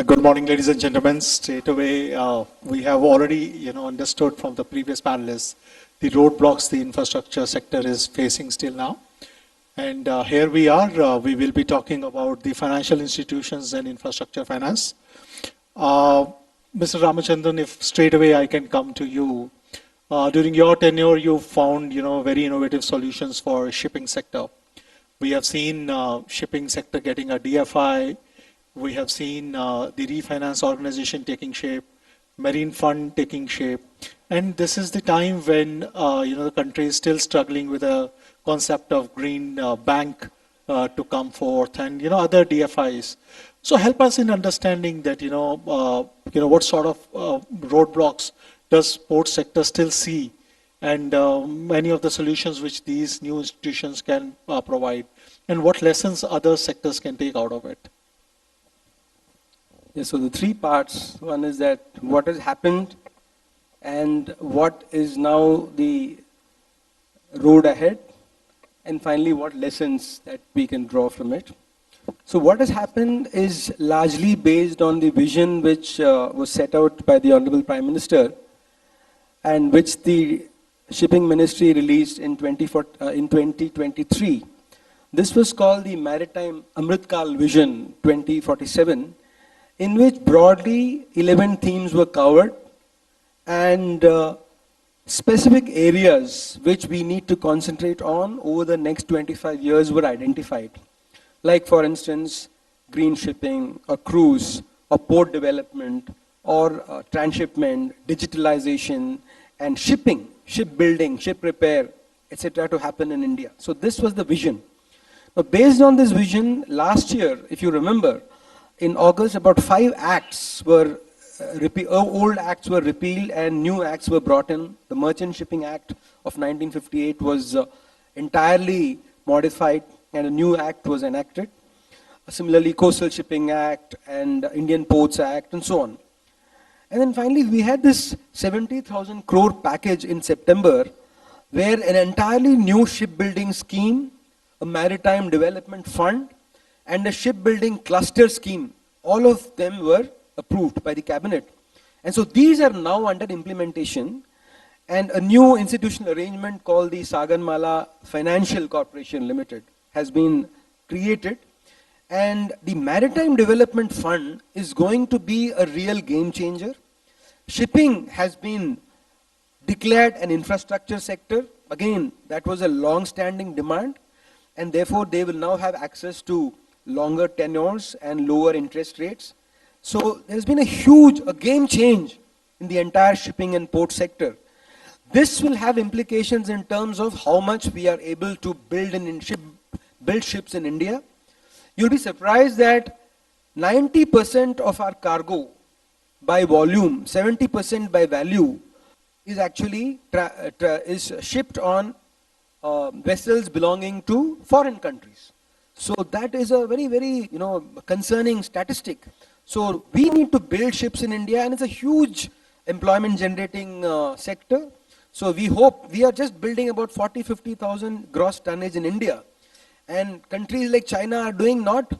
Good morning, ladies and gentlemen. Straight away, we have already, understood from the previous panelists the roadblocks the infrastructure sector is facing still now. And here we are. We will be talking about the financial institutions and infrastructure finance. Mr. Ramachandran, if straight away I can come to you. During your tenure, you found, very innovative solutions for shipping sector. We have seen shipping sector getting a DFI. We have seen the refinance organization taking shape, marine fund taking shape, and this is the time when the country is still struggling with a concept of green bank to come forth, and other DFIs. So help us in understanding that what sort of roadblocks does port sector still see, and many of the solutions which these new institutions can provide, and what lessons other sectors can take out of it. Yeah, so the three parts. One is that what has happened and what is now the road ahead, and finally what lessons that we can draw from it. So what has happened is largely based on the vision which was set out by the Honorable Prime Minister and which the Shipping Ministry released in 2023. This was called the Maritime Amritkal Vision 2047, in which broadly 11 themes were covered and specific areas which we need to concentrate on over the next 25 years were identified. Like for instance, green shipping or cruise or port development or transshipment, digitalization and shipping, shipbuilding, ship repair, etc. to happen in India. So this was the vision. Now based on this vision, last year, if you remember, in August, about 5 acts were old acts were repealed and new acts were brought in. The Merchant Shipping Act of 1958 was entirely modified and a new act was enacted. Similarly, Coastal Shipping Act and Indian Ports Act and so on. And then finally, we had this 70,000 crore package in September where an entirely new shipbuilding scheme, a maritime development fund, and a shipbuilding cluster scheme, all of them were approved by the cabinet. And so these are now under implementation, and a new institutional arrangement called the Sagarmala Financial Corporation Limited has been created, and the Maritime Development Fund is going to be a real game changer. Shipping has been declared an infrastructure sector. Again, that was a long-standing demand, and therefore they will now have access to longer tenures and lower interest rates. So there's been a game change in the entire shipping and port sector. This will have implications in terms of how much we are able to build ships in India. You'll be surprised that 90% of our cargo by volume, 70% by value is actually is shipped on vessels belonging to foreign countries. So that is a very, very concerning statistic. So we need to build ships in India, and it's a huge employment generating sector. So we hope, we are just building about 40-50,000 gross tonnage in India. And countries like China are doing not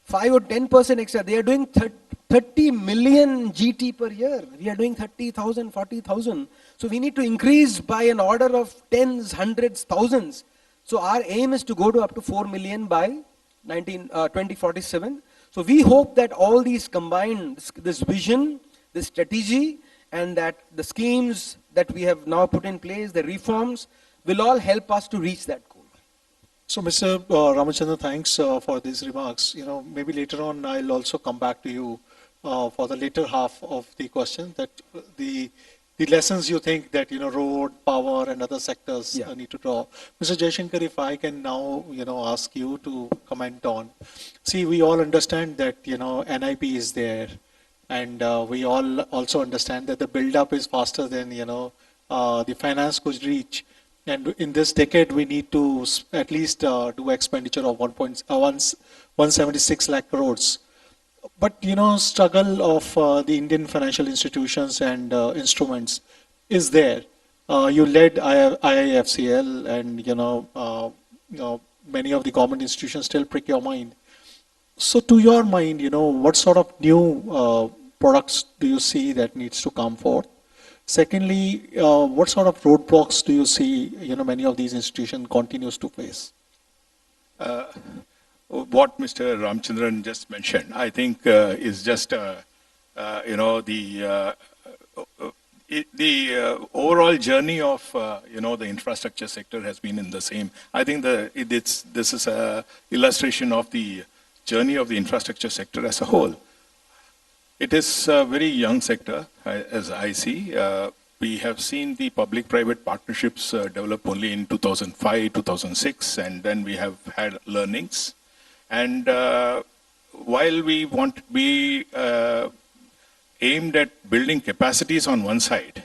5 or 10% extra, they are doing 30 million GT per year. We are doing 30,000, 40,000. So we need to increase by an order of tens, hundreds, thousands. So our aim is to go to up to 4 million by 2047. So we hope that all these combined, this vision, this strategy, and that the schemes that we have now put in place, the reforms, will all help us to reach that goal. So Mr. Ramachandran, thanks for these remarks. Maybe later on I'll also come back to you for the later half of the question, that the lessons you think that road, power, and other sectors need to draw. Mr. Jaishankar, if I can now ask you to comment on. See, we all understand that NIP is there, and we all also understand that the build-up is faster than the finance could reach. And in this decade, we need to at least do expenditure of 176 lakh crores. But struggle of the Indian financial institutions and instruments is there. You led IIFCL, and many of the government institutions still prick your mind. So to your mind, what sort of new products do you see that needs to come forth? Secondly, what sort of roadblocks do you see, many of these institutions continues to face? Uh, what Mr. Ramchandran just mentioned, I think, is just, the overall journey of, the infrastructure sector has been in the same. I think this is a illustration of the journey of the infrastructure sector as a whole. It is a very young sector, as I see. We have seen the public-private partnerships develop only in 2005, 2006, and then we have had learnings. And while we aimed at building capacities on one side,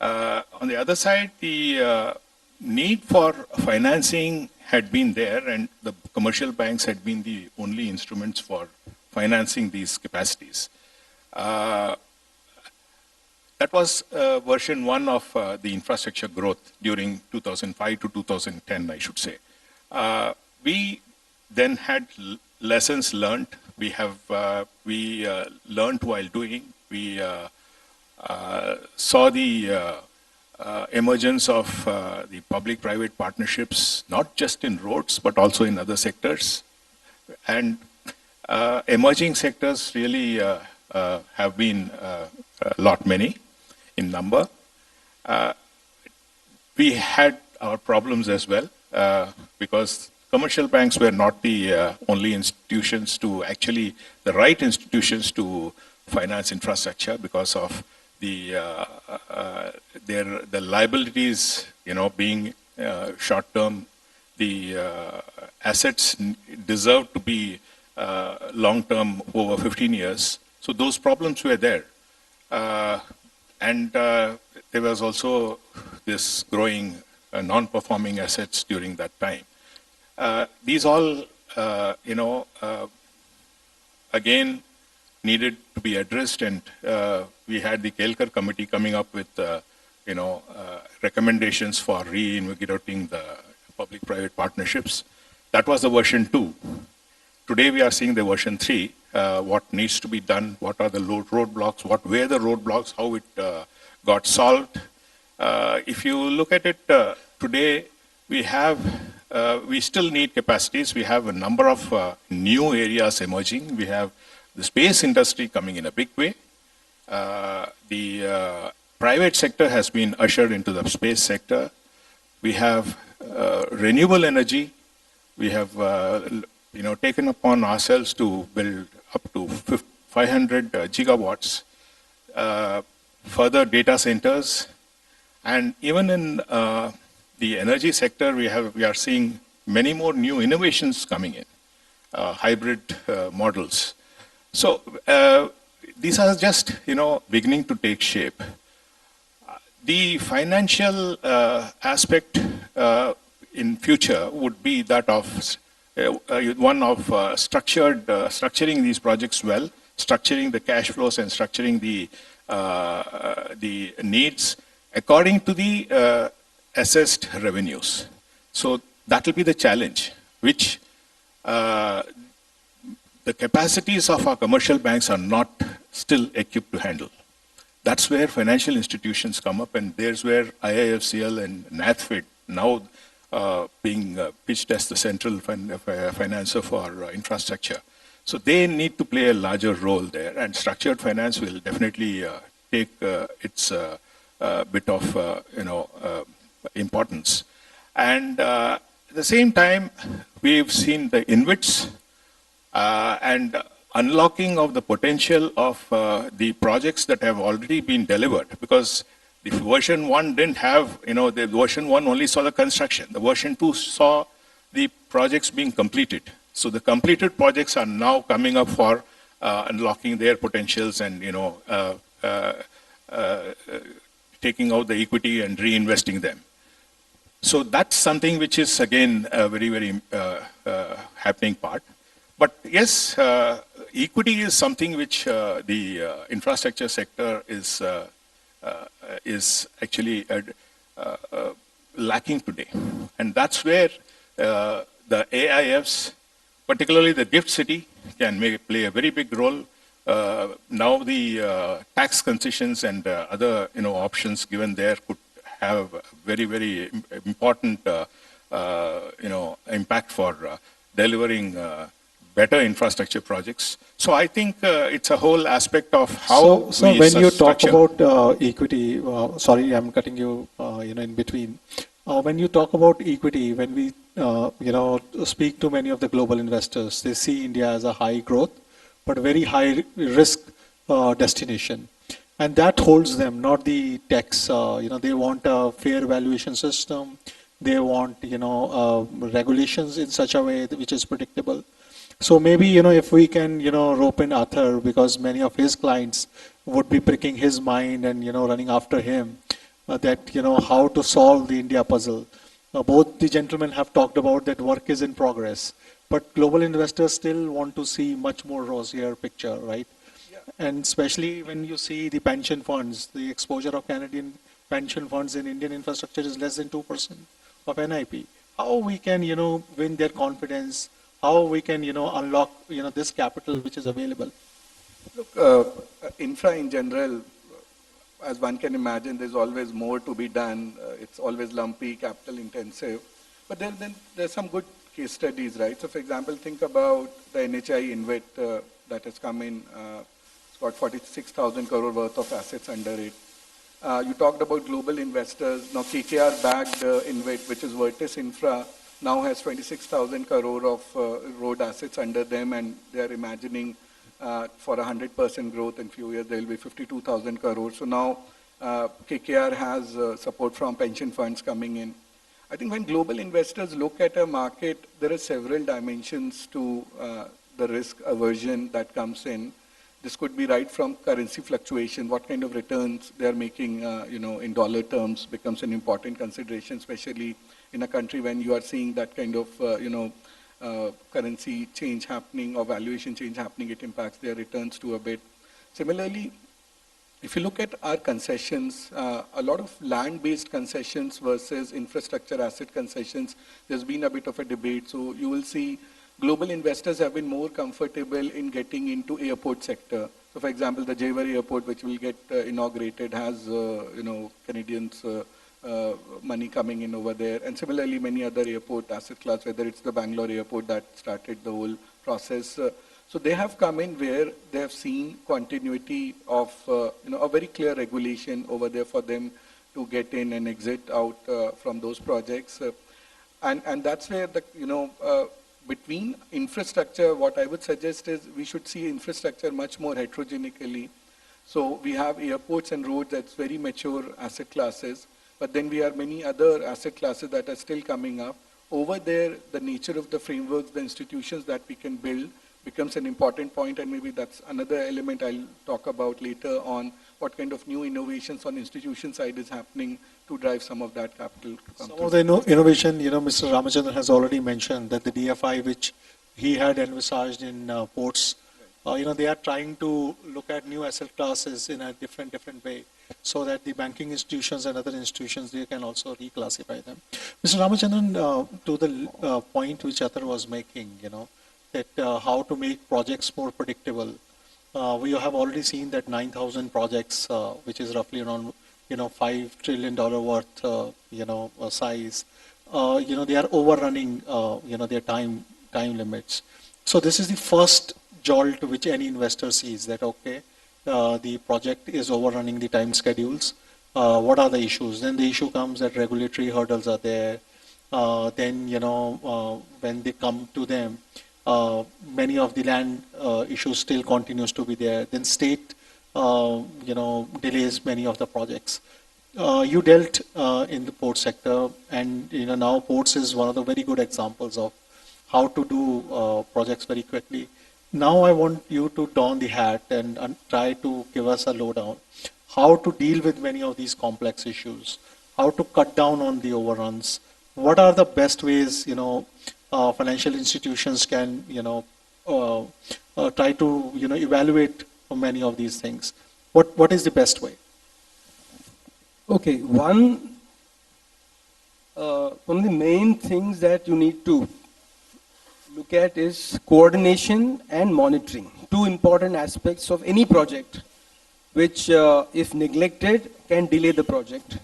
on the other side, the need for financing had been there, and the commercial banks had been the only instruments for financing these capacities. That was version one of the infrastructure growth during 2005 to 2010, I should say. We then had lessons learned. We learned while doing. We saw the emergence of the public-private partnerships, not just in roads, but also in other sectors. And emerging sectors really have been a lot many in number. We had our problems as well because commercial banks were not the only institutions to actually, the right institutions to finance infrastructure because of the liabilities, being short-term. The assets deserve to be long-term, over 15 years. So those problems were there. And there was also this growing non-performing assets during that time. These all, again, needed to be addressed, and we had the Kelkar committee coming up with, recommendations for reinvigorating the public-private partnerships. That was the version 2. Today we are seeing the version 3. What needs to be done, what are the roadblocks, what were the roadblocks, how it got solved. If you look at it today, we still need capacities. We have a number of new areas emerging. We have the space industry coming in a big way. The private sector has been ushered into the space sector. We have renewable energy. We have taken upon ourselves to build up to 500 gigawatts, further data centers, and even in the energy sector, we are seeing many more new innovations coming in, hybrid models. So these are just beginning to take shape. The financial aspect in future would be that of one of structuring these projects well, structuring the cash flows and structuring the needs according to the assessed revenues. So that will be the challenge, which the capacities of our commercial banks are not still equipped to handle. That's where financial institutions come up, and there's where IIFCL and NATFID now being pitched as the central financer for infrastructure. So they need to play a larger role there, and structured finance will definitely take its bit of importance. And at the same time, we've seen the InvITs and unlocking of the potential of the projects that have already been delivered, because the version 1 didn't have, the version 1 only saw the construction. The version 2 saw the projects being completed. So the completed projects are now coming up for unlocking their potentials and, taking out the equity and reinvesting them. So that's something which is, again, a very, very happening part. But yes, equity is something which the infrastructure sector is actually lacking today. And that's where the AIFs, particularly the GIFT City, can play a very big role. Now the tax concessions and other options given there could have very important impact for delivering better infrastructure projects. So I think it's a whole aspect of how So we when you talk structure. about equity, sorry, I'm cutting you, in between. When you talk about equity, when we, speak to many of the global investors, they see India as a high growth, but very high risk destination. And that holds them, not the tax. They want a fair valuation system. They want, regulations in such a way which is predictable. So maybe, if we can, rope in Arthur, because many of his clients would be pricking his mind and, running after him, that, how to solve the India puzzle. Both the gentlemen have talked about that work is in progress, but global investors still want to see much more rosier picture, right? Yeah. And especially when you see the pension funds, the exposure of Canadian pension funds in Indian infrastructure is less than 2% of NIP. How we can, win their confidence, how we can, unlock, this capital which is available. Look, infra in general, as one can imagine, there's always more to be done. It's always lumpy, capital intensive. But then there's some good case studies, right? So for example, think about the NHI InvIT that has come in. It's got 46,000 crore worth of assets under it. You talked about global investors. Now KKR backed InvIT, which is Vertis Infra, now has 26,000 crore of road assets under them, and they are imagining for 100% growth in few years, there will be 52,000 crore. So now KKR has support from pension funds coming in. I think when global investors look at a market, there are several dimensions to the risk aversion that comes in. This could be right from currency fluctuation, what kind of returns they are making, in dollar terms becomes an important consideration, especially in a country when you are seeing that kind of, currency change happening or valuation change happening, it impacts their returns to a bit. Similarly, if you look at our concessions, a lot of land-based concessions versus infrastructure asset concessions, there's been a bit of a debate. So you will see global investors have been more comfortable in getting into airport sector. So for example, the Jewar airport, which will get inaugurated, has, Canadians money coming in over there. And similarly, many other airport asset class, whether it's the Bangalore airport that started the whole process. So they have come in where they have seen continuity of, a very clear regulation over there for them to get in and exit out from those projects. And that's where the, between infrastructure, what I would suggest is we should see infrastructure much more heterogeneically. So we have airports and roads that's very mature asset classes, but then we have many other asset classes that are still coming up. Over there, the nature of the frameworks, the institutions that we can build becomes an important point, and maybe that's another element I'll talk about later on, what kind of new innovations on institution side is happening to drive some of that capital to come Some through. of the innovation, Mr. Ramachandran has already mentioned that the DFI, which he had envisaged in ports, they are trying to look at new asset classes in a different way, so that the banking institutions and other institutions, they can also reclassify them. Mr. Ramachandran, to the point which Athar was making, that how to make projects more predictable. We have already seen that 9,000 projects, which is roughly around, $5 trillion worth, size, they are overrunning, their time limits. So this is the first jolt which any investor sees, that, okay, the project is overrunning the time schedules. What are the issues? Then the issue comes that regulatory hurdles are there. Then, when they come to them, many of the land issues still continues to be there. Then state, delays many of the projects. You dealt in the port sector, and now ports is one of the very good examples of how to do projects very quickly. Now I want you to don the hat and try to give us a lowdown. How to deal with many of these complex issues, how to cut down on the overruns. What are the best ways, financial institutions can, try to, evaluate many of these things. What is the best way? Okay, one of the main things that you need to look at is coordination and monitoring. Two important aspects of any project, which if neglected can delay the project.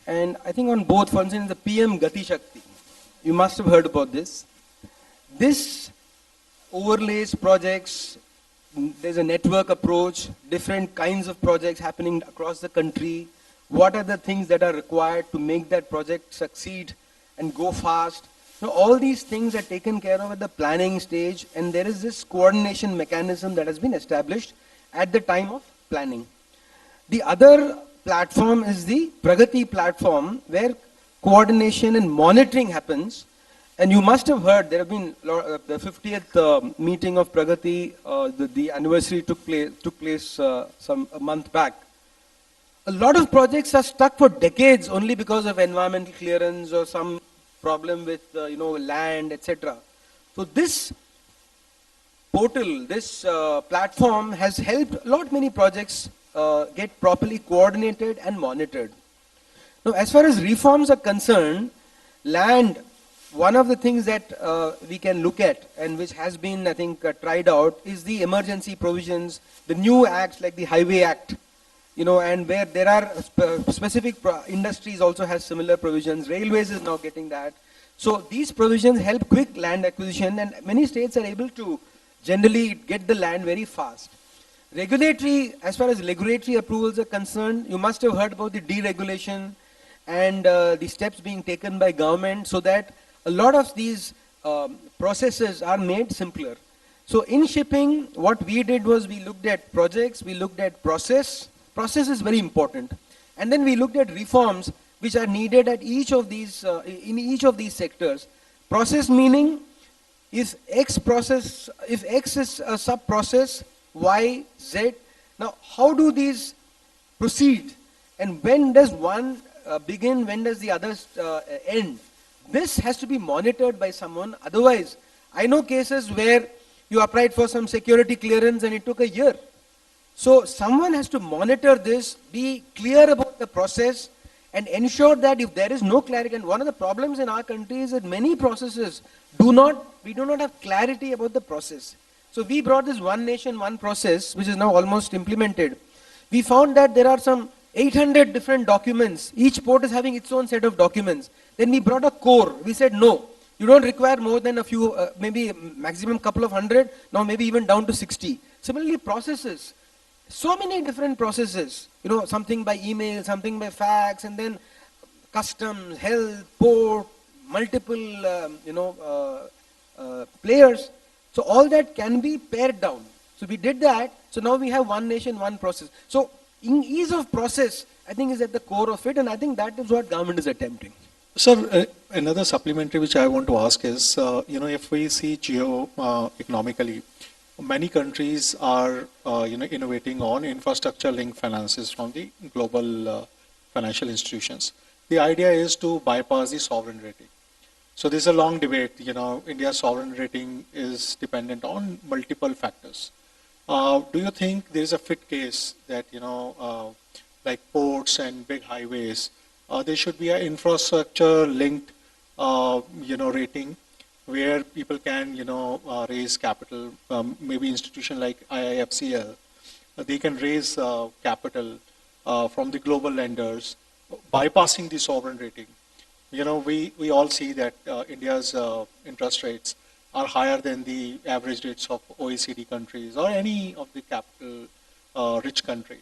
And I think on both, for instance, the PM Gati Shakti, you must have heard about this. This overlays projects, there's a network approach, different kinds of projects happening across the country. What are the things that are required to make that project succeed and go fast? So all these things are taken care of at the planning stage, and there is this coordination mechanism that has been established at the time of planning. The other platform is the Pragati platform, where coordination and monitoring happens. And you must have heard, there have been the 50th meeting of Pragati, the anniversary took place a month back. A lot of projects are stuck for decades only because of environmental clearance or some problem with land, etc. So this portal, this platform has helped many projects get properly coordinated and monitored. Now, as far as reforms are concerned, land, one of the things that we can look at and which has been, I think, tried out is the emergency provisions, the new acts like the Highway Act, and where there are specific industries also has similar provisions. Railways is now getting that. So these provisions help quick land acquisition, and many states are able to generally get the land very fast. Regulatory, as far as regulatory approvals are concerned, you must have heard about the deregulation and the steps being taken by government so that a lot of these processes are made simpler. So in shipping, what we did was we looked at projects, we looked at process. Process is very important. And then we looked at reforms which are needed at each of these, in each of these sectors. Process meaning, if X is a sub-process, Y, Z. Now, how do these proceed? And when does one begin, when does the other end? This has to be monitored by someone. Otherwise, I know cases where you applied for some security clearance and it took a year. So someone has to monitor this, be clear about the process, and ensure that if there is no clarity, and one of the problems in our country is that many processes we do not have clarity about the process. So we brought this one nation, one process, which is now almost implemented. We found that there are some 800 different documents. Each port is having its own set of documents. Then we brought a core. We said, no, you don't require more than a few, maybe maximum couple of hundred, now maybe even down to 60. Similarly, processes. So many different processes, something by email, something by fax, and then customs, health, port, multiple, players. So all that can be pared down. So we did that. So now we have one nation, one process. So ease of process, I think, is at the core of it, and I think that is what government is attempting. Sir, another supplementary which I want to ask is, if we see geo-economically, many countries are, innovating on infrastructure-linked finances from the global financial institutions. The idea is to bypass the sovereign rating. So there's a long debate. India's sovereign rating is dependent on multiple factors. Do you think there is a fit case that, like ports and big highways, there should be an infrastructure-linked, rating where people can, raise capital, maybe institution like IIFCL, they can raise capital from the global lenders, bypassing the sovereign rating. We all see that India's interest rates are higher than the average rates of OECD countries or any of the capital rich country.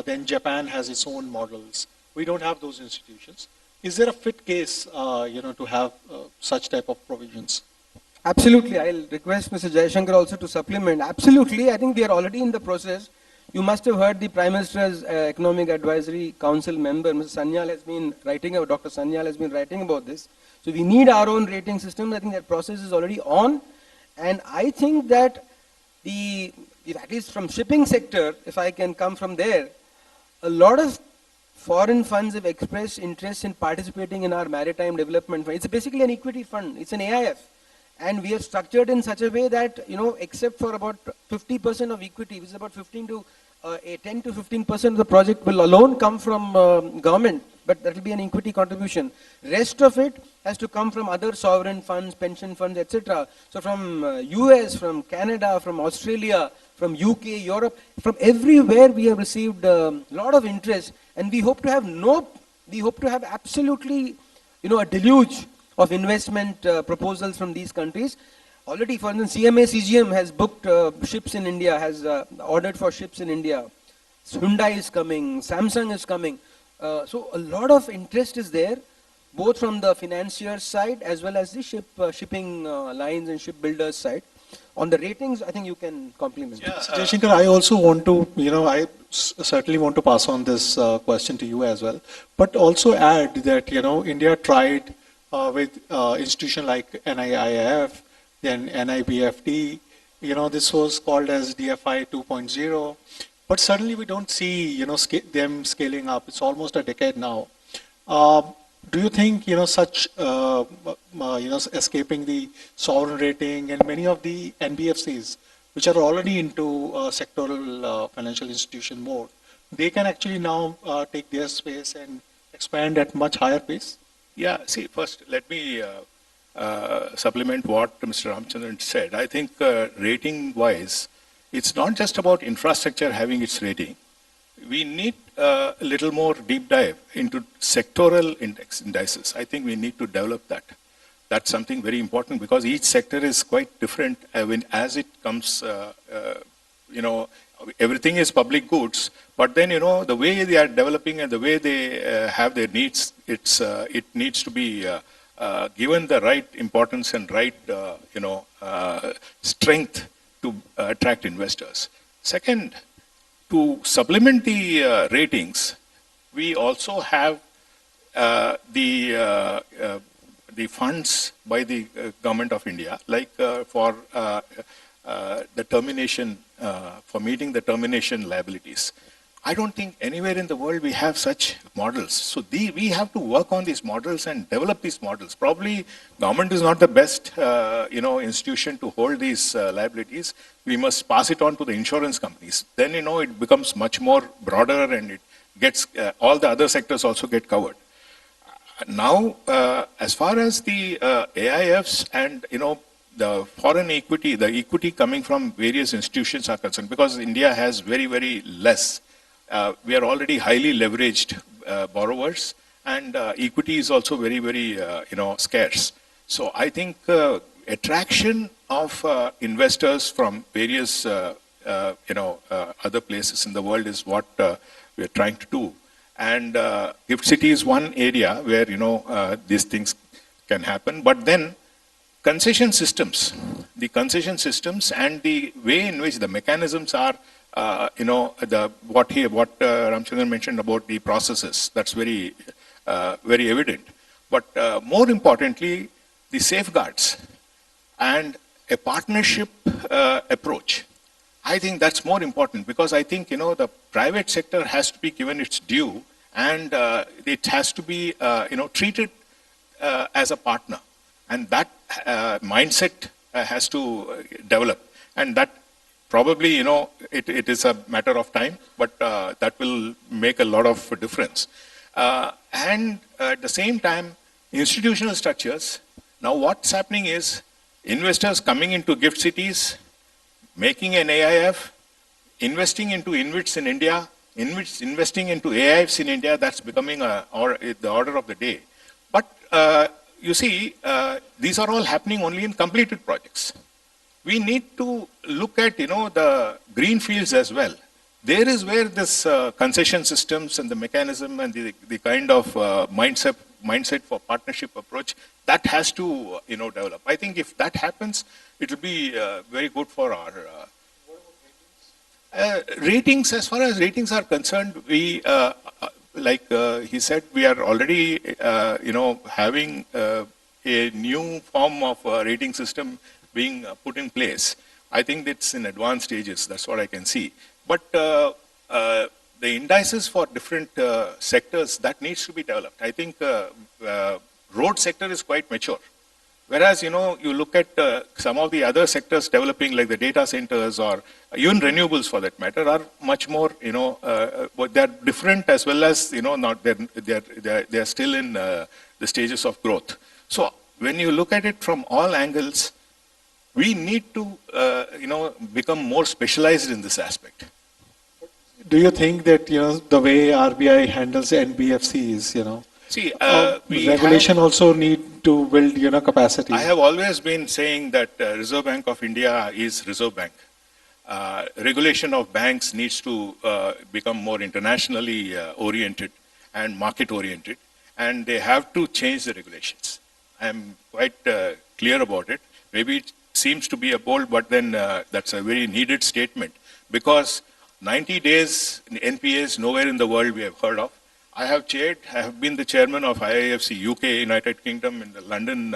Then Japan has its own models. We don't have those institutions. Is there a fit case, to have such type of provisions? Absolutely. I'll request Mr. Jaishankar also to supplement. Absolutely. I think we are already in the process. You must have heard the Prime Minister's Economic Advisory Council member, Mr. Sanyal, has been writing about, Dr. Sanyal has been writing about this. So we need our own rating system. I think that process is already on. And I think that at least from shipping sector, if I can come from there, a lot of foreign funds have expressed interest in participating in our maritime development fund. It's basically an equity fund. It's an AIF. And we have structured in such a way that, except for about 50% of equity, which is about 10 to 15% of the project will alone come from government, but that will be an equity contribution. Rest of it has to come from other sovereign funds, pension funds, etc. So from US, from Canada, from Australia, from UK, Europe, from everywhere we have received a lot of interest, and we hope to have absolutely, a deluge of investment proposals from these countries. Already, for instance, CMA CGM has booked ships in India, has ordered for ships in India. Hyundai is coming, Samsung is coming. So a lot of interest is there, both from the financier side as well as the shipping lines and shipbuilders side. On the ratings, I think you can compliment. Yeah, Jaishankar, I also want to, I certainly want to pass on this question to you as well, but also add that, India tried with institution like NIIF, then NIBFT, this was called as DFI 2.0, but suddenly we don't see, them scaling up. It's almost a decade now. Do you think, such, escaping the sovereign rating and many of the NBFCs, which are already into sectoral financial institution mode, they can actually now take their space and expand at much higher pace? Yeah, see, first let me supplement what Mr. Ramchandran said. I think rating-wise, it's not just about infrastructure having its rating. We need a little more deep dive into sectoral indices. I think we need to develop that. That's something very important because each sector is quite different as it comes, everything is public goods, but then, the way they are developing and the way they have their needs, it needs to be given the right importance and right, strength to attract investors. Second, to supplement the ratings, we also have the funds by the government of India, like for the termination, for meeting the termination liabilities. I don't think anywhere in the world we have such models. So we have to work on these models and develop these models. Probably government is not the best, institution to hold these liabilities. We must pass it on to the insurance companies. Then, it becomes much more broader and it gets, all the other sectors also get covered. Now, as far as the AIFs and, the foreign equity, the equity coming from various institutions are concerned, because India has very, very less. We are already highly leveraged borrowers, and equity is also very, very, scarce. So I think attraction of investors from various, other places in the world is what we are trying to do. And Gift City is one area where, these things can happen. But then concession systems, the concession systems and the way in which the mechanisms are, what Ramchandran mentioned about the processes, that's very, very evident. But more importantly, the safeguards and a partnership approach. I think that's more important because I think, the private sector has to be given its due and it has to be, treated as a partner. And that mindset has to develop. And that probably, it is a matter of time, but that will make a lot of difference. And at the same time, institutional structures. Now what's happening is investors coming into gift cities, making an AIF, investing into InvITs in India, investing into AIFs in India, that's becoming the order of the day. But you see, these are all happening only in completed projects. We need to look at, the green fields as well. There is where this concession systems and the mechanism and the kind of mindset for partnership approach, that has to, develop. I think if that happens, it will be very good for our ratings. As far as ratings are concerned, we, like he said, we are already, having a new form of rating system being put in place. I think it's in advanced stages. That's what I can see. But the indices for different sectors, that needs to be developed. I think road sector is quite mature. Whereas, you look at some of the other sectors developing, like the data centers or even renewables for that matter, are much more, but they're different as well as, not they're still in the stages of growth. So when you look at it from all angles, we need to, become more specialized in this aspect. Do you think that, the way RBI handles NBFCs, See, regulation also need to build, capacity? I have always been saying that Reserve Bank of India is Reserve Bank. Regulation of banks needs to become more internationally oriented and market oriented, and they have to change the regulations. I am quite clear about it. Maybe it seems to be a bold, but then that's a very needed statement, because 90 days in NPAs nowhere in the world we have heard of. I have been the chairman of IIFC UK, United Kingdom, in the London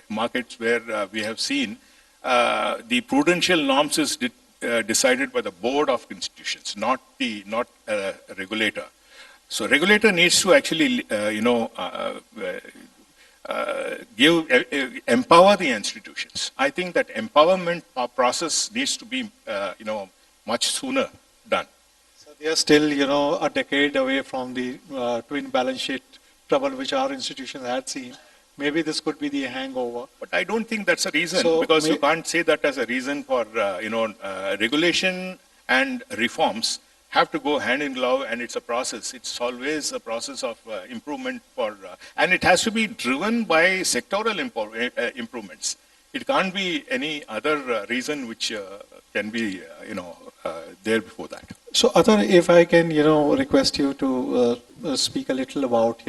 markets, where we have seen the prudential norms is decided by the board of institutions, not a regulator. So regulator needs to actually, empower the institutions. I think that empowerment process needs to be, much sooner done. They are still, a decade away from the twin balance sheet trouble which our institution had seen. Maybe this could be the hangover. But I don't think that's a reason, So because you can't say that as a reason for, regulation and reforms have to go hand in glove, and it's a process. It's always a process of improvement and it has to be driven by sectoral improvements. It can't be any other reason which can be, there before that. So, Athar, if I can, request you to speak a little about,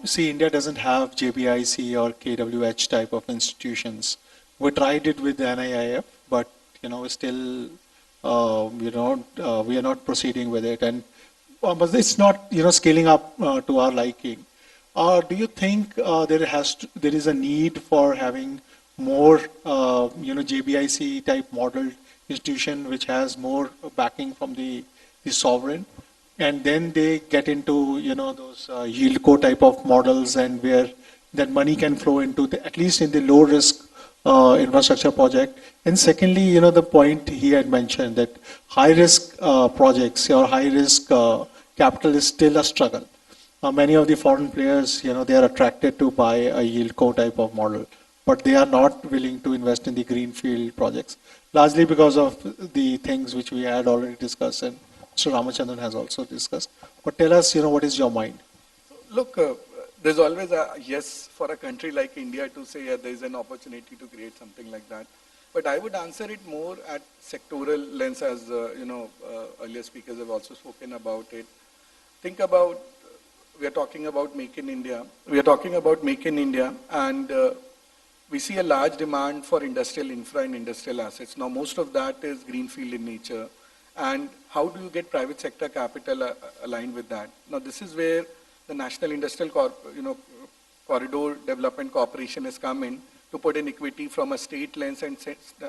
see, India doesn't have JBIC or KWH type of institutions. We tried it with the NIIF, but, still, we are not proceeding with it. And but it's not, scaling up to our liking. Do you think there is a need for having more, JBIC type model institution which has more backing from the sovereign, and then they get into those yield co type of models, and where that money can flow into at least in the low risk infrastructure project. And secondly, the point he had mentioned, that high risk projects or high risk capital is still a struggle. Many of the foreign players, they are attracted to buy a yield co type of model, but they are not willing to invest in the greenfield projects, largely because of the things which we had already discussed and Mr. Ramachandran has also discussed. But tell us, what is your mind? Look, there's always a yes for a country like India to say there is an opportunity to create something like that. But I would answer it more at sectoral lens, as earlier speakers have also spoken about it. Think about, we are talking about Make in India. We are talking about Make in India, and we see a large demand for industrial infra and industrial assets. Now, most of that is greenfield in nature. And how do you get private sector capital aligned with that? Now, this is where the National Industrial Corridor Development Corporation has come in to put in equity from a state lens and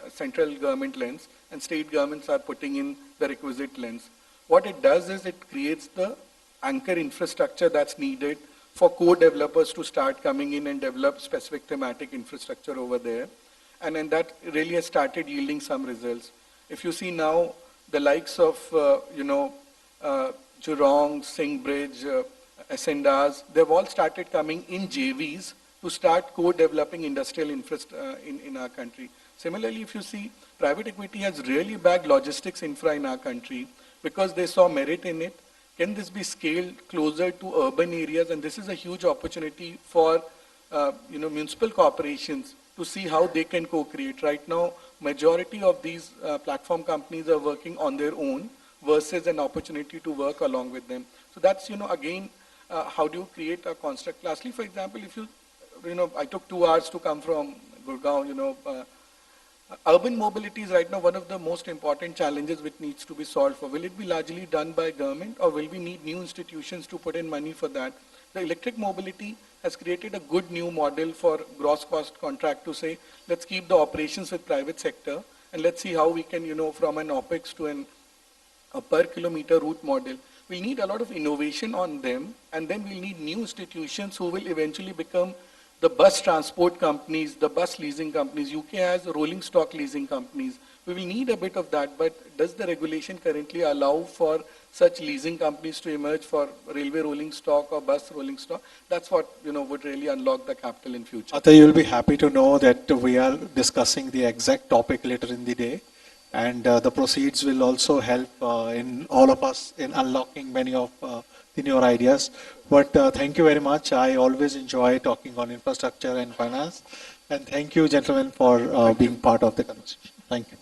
central government lens, and state governments are putting in the requisite lens. What it does is it creates the anchor infrastructure that's needed for co-developers to start coming in and develop specific thematic infrastructure over there. And then that really has started yielding some results. If you see now, the likes of, Jurong, Singh Bridge, Ascendas, they've all started coming in JVs to start co-developing industrial infrastructure in our country. Similarly, if you see, private equity has really backed logistics infra in our country because they saw merit in it. Can this be scaled closer to urban areas? And this is a huge opportunity for municipal corporations to see how they can co-create. Right now, majority of these platform companies are working on their own versus an opportunity to work along with them. So that's, again, how do you create a construct? Lastly, for example, if I took 2 hours to come from Gurgaon, urban mobility is right now one of the most important challenges which needs to be solved for. Will it be largely done by government, or will we need new institutions to put in money for that? The electric mobility has created a good new model for gross cost contract to say, let's keep the operations with private sector and let's see how we can, from an OPEX to a per kilometer route model. We need a lot of innovation on them, and then we'll need new institutions who will eventually become the bus transport companies, the bus leasing companies. UK has rolling stock leasing companies. We will need a bit of that, but does the regulation currently allow for such leasing companies to emerge for railway rolling stock or bus rolling stock? That's what would really unlock the capital in future. Atay, you'll be happy to know that we are discussing the exact topic later in the day, and the proceeds will also help in all of us in unlocking many of the newer ideas. But thank you very much. I always enjoy talking on infrastructure and finance, and thank you, gentlemen, for being part of the conversation. Thank you.